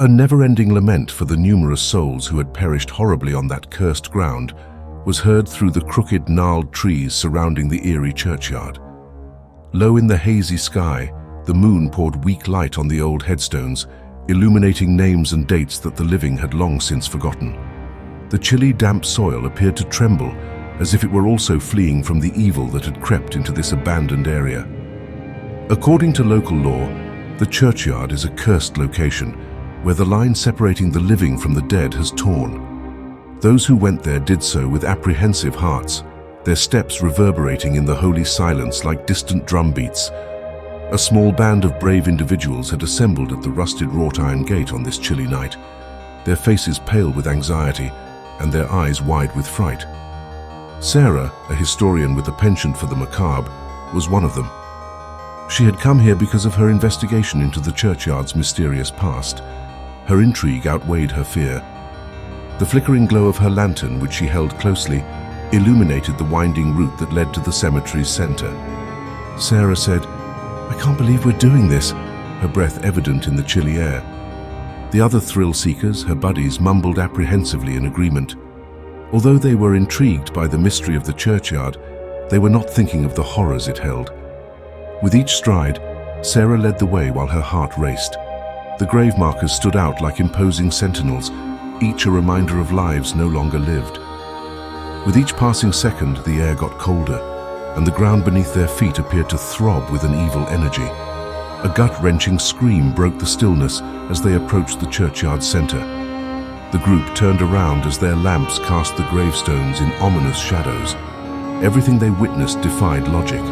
A never-ending lament for the numerous souls who had perished horribly on that cursed ground was heard through the crooked, gnarled trees surrounding the eerie churchyard. Low in the hazy sky, the moon poured weak light on the old headstones, illuminating names and dates that the living had long since forgotten. The chilly, damp soil appeared to tremble, as if it were also fleeing from the evil that had crept into this abandoned area. According to local law, the churchyard is a cursed location, where the line separating the living from the dead has torn. Those who went there did so with apprehensive hearts, their steps reverberating in the holy silence like distant drum beats. A small band of brave individuals had assembled at the rusted wrought iron gate on this chilly night, their faces pale with anxiety and their eyes wide with fright. Sarah, a historian with a penchant for the macabre, was one of them. She had come here because of her investigation into the churchyard's mysterious past. Her intrigue outweighed her fear. The flickering glow of her lantern, which she held closely, illuminated the winding route that led to the cemetery's center. Sarah said, "I can't believe we're doing this," her breath evident in the chilly air. The other thrill-seekers, her buddies, mumbled apprehensively in agreement. Although they were intrigued by the mystery of the churchyard, they were not thinking of the horrors it held. With each stride, Sarah led the way while her heart raced. The grave markers stood out like imposing sentinels, each a reminder of lives no longer lived. With each passing second, the air got colder, and the ground beneath their feet appeared to throb with an evil energy. A gut-wrenching scream broke the stillness as they approached the churchyard center. The group turned around as their lamps cast the gravestones in ominous shadows. Everything they witnessed defied logic.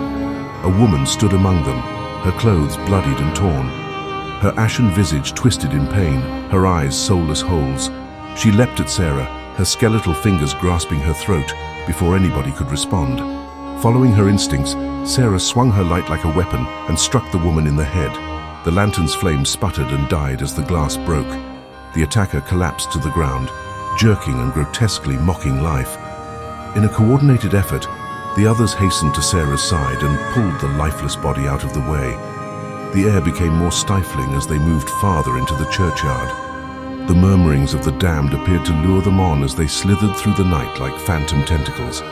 A woman stood among them, her clothes bloodied and torn, her ashen visage twisted in pain, her eyes soulless holes. She leapt at Sarah, her skeletal fingers grasping her throat before anybody could respond. Following her instincts, Sarah swung her light like a weapon and struck the woman in the head. The lantern's flame sputtered and died as the glass broke. The attacker collapsed to the ground, jerking and grotesquely mocking life. In a coordinated effort, the others hastened to Sarah's side and pulled the lifeless body out of the way. The air became more stifling as they moved farther into the churchyard. The murmurings of the damned appeared to lure them on as they slithered through the night like phantom tentacles.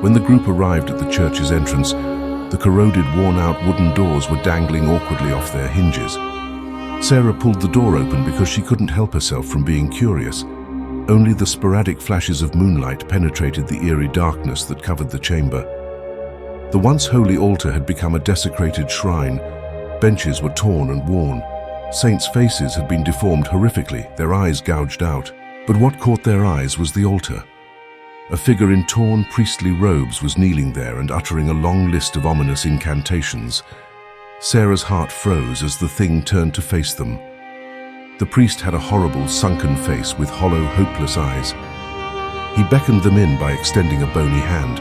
When the group arrived at the church's entrance, the corroded, worn-out wooden doors were dangling awkwardly off their hinges. Sarah pulled the door open because she couldn't help herself from being curious. Only the sporadic flashes of moonlight penetrated the eerie darkness that covered the chamber. The once holy altar had become a desecrated shrine. Benches were torn and worn. Saints' faces had been deformed horrifically, their eyes gouged out. But what caught their eyes was the altar. A figure in torn priestly robes was kneeling there and uttering a long list of ominous incantations. Sarah's heart froze as the thing turned to face them. The priest had a horrible, sunken face with hollow, hopeless eyes. He beckoned them in by extending a bony hand.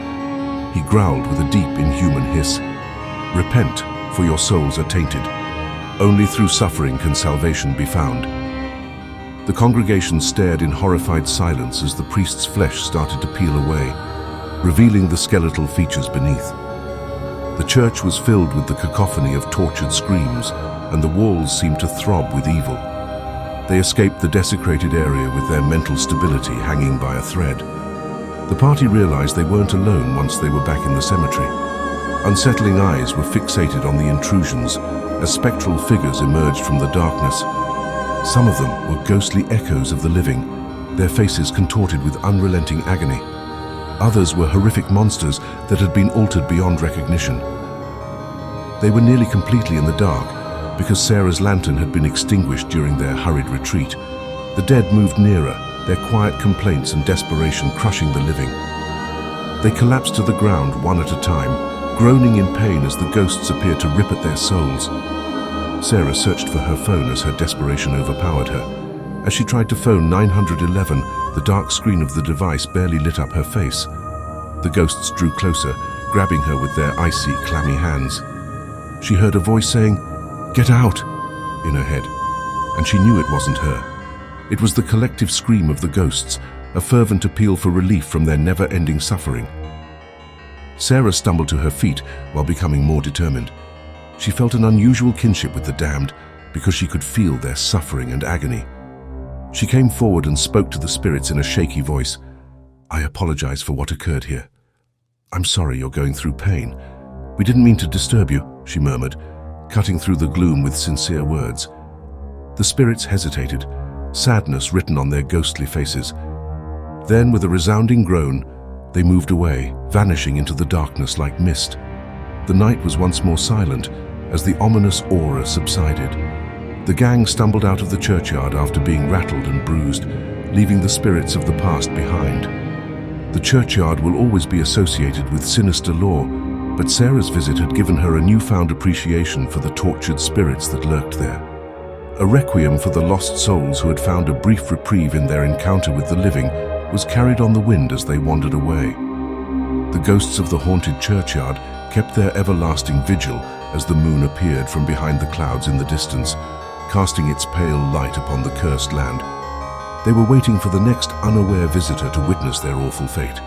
He growled with a deep, inhuman hiss, "Repent, for your souls are tainted. Only through suffering can salvation be found." The congregation stared in horrified silence as the priest's flesh started to peel away, revealing the skeletal features beneath. The church was filled with the cacophony of tortured screams, and the walls seemed to throb with evil. They escaped the desecrated area with their mental stability hanging by a thread. The party realized they weren't alone once they were back in the cemetery. Unsettling eyes were fixated on the intrusions as spectral figures emerged from the darkness. Some of them were ghostly echoes of the living, their faces contorted with unrelenting agony. Others were horrific monsters that had been altered beyond recognition. They were nearly completely in the dark because Sarah's lantern had been extinguished during their hurried retreat. The dead moved nearer, their quiet complaints and desperation crushing the living. They collapsed to the ground one at a time, groaning in pain as the ghosts appeared to rip at their souls. Sarah searched for her phone as her desperation overpowered her. As she tried to phone 911, the dark screen of the device barely lit up her face. The ghosts drew closer, grabbing her with their icy, clammy hands. She heard a voice saying, "Get out!" in her head, and she knew it wasn't her. It was the collective scream of the ghosts, a fervent appeal for relief from their never-ending suffering. Sarah stumbled to her feet while becoming more determined. She felt an unusual kinship with the damned, because she could feel their suffering and agony. She came forward and spoke to the spirits in a shaky voice. "I apologize for what occurred here. I'm sorry you're going through pain. We didn't mean to disturb you," she murmured, cutting through the gloom with sincere words. The spirits hesitated, sadness written on their ghostly faces. Then, with a resounding groan, they moved away, vanishing into the darkness like mist. The night was once more silent as the ominous aura subsided. The gang stumbled out of the churchyard after being rattled and bruised, leaving the spirits of the past behind. The churchyard will always be associated with sinister lore, but Sarah's visit had given her a newfound appreciation for the tortured spirits that lurked there. A requiem for the lost souls who had found a brief reprieve in their encounter with the living was carried on the wind as they wandered away. The ghosts of the haunted churchyard kept their everlasting vigil as the moon appeared from behind the clouds in the distance, casting its pale light upon the cursed land. They were waiting for the next unaware visitor to witness their awful fate.